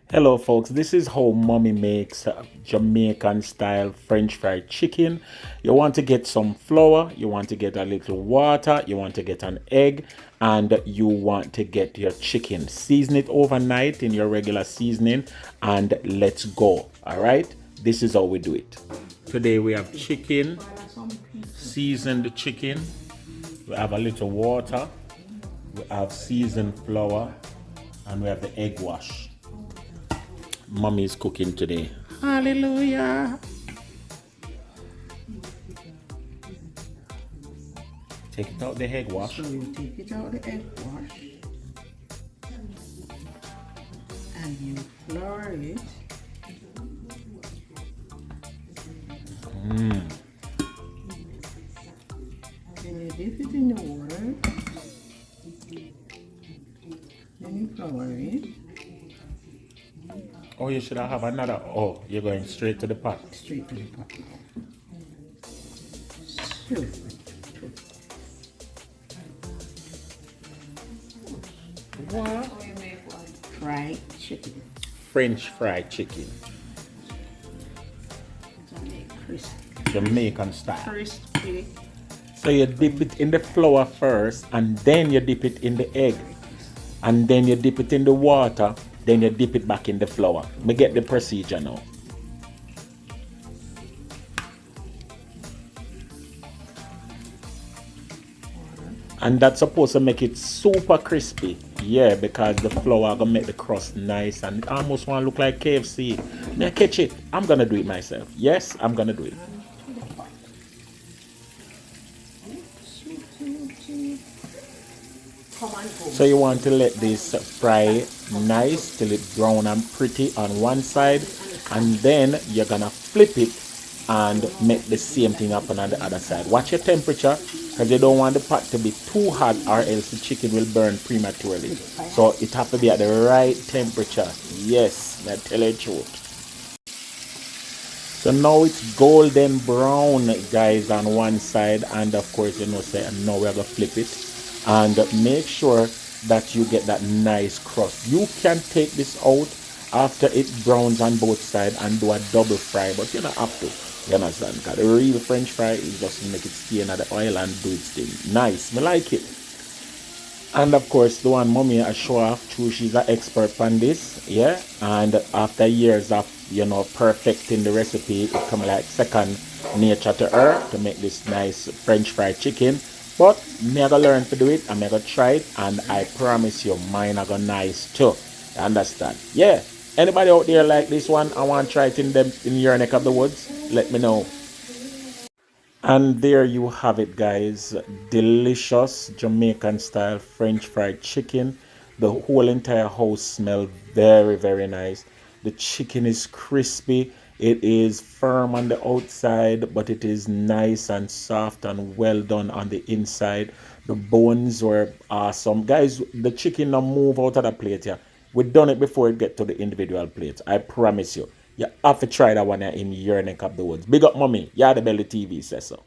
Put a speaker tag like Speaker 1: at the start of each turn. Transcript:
Speaker 1: Hello folks, this is how mommy makes Jamaican style French fried chicken. You want to get some flour, you want to get a little water, you want to get an egg, and you want to get your chicken. Season it overnight in your regular seasoning and let's go. All right, this is how we do it. Today we have chicken, seasoned chicken, we have a little water, we have seasoned flour, and we have the egg wash. Mommy is cooking today. Hallelujah. Take it out the egg wash.
Speaker 2: So you take it out the egg wash and you flour it. Then you dip it in the water. Then you flour it.
Speaker 1: Oh, you should have another. Oh, you're going straight to the pot.
Speaker 2: Straight to the pot now. Super. What? Fried chicken.
Speaker 1: French fried chicken.
Speaker 2: Crispy.
Speaker 1: Jamaican style.
Speaker 2: Crispy.
Speaker 1: So you dip it in the flour first, and then you dip it in the egg. And then you dip it in the water, then you dip it back in the flour. We get the procedure now. And that's supposed to make it super crispy. Yeah, because the flour gonna make the crust nice and it almost wanna look like KFC. Now catch it. I'm gonna do it myself. Yes, I'm gonna do it. So you want to let this fry nice till it's brown and pretty on one side, and then you're gonna flip it and make the same thing happen on the other side. Watch your temperature, because you don't want the pot to be too hot or else the chicken will burn prematurely. So it has to be at the right temperature. Yes, I tell you the truth. So now it's golden brown, guys, on one side, and of course, you know, say, now we're gonna flip it and make sure that you get that nice crust. You can take this out after it browns on both sides and do a double fry, but you don't have to. You understand? Because the real French fry is just to make it stay in the oil and do its thing. Nice, me like it. And of course, the one mommy I show off too, she's an expert on this, yeah. And after years of, you know, perfecting the recipe, it come like second nature to her to make this nice French fried chicken. But me I gonna learn to do it, and me I gonna try it, and I promise you, mine are gonna nice too. You understand? Yeah. Anybody out there like this one? I want to try it in your neck of the woods. Let me know. And there you have it, guys. Delicious Jamaican style French fried chicken. The whole entire house smells very, very nice. The chicken is crispy. It is firm on the outside, but it is nice and soft and well done on the inside. The bones were awesome. Guys, the chicken now move out of the plate here. We've done it before it get to the individual plates. I promise you. You have to try that one in your neck of the woods. Big up, mommy. Yardie TV says so.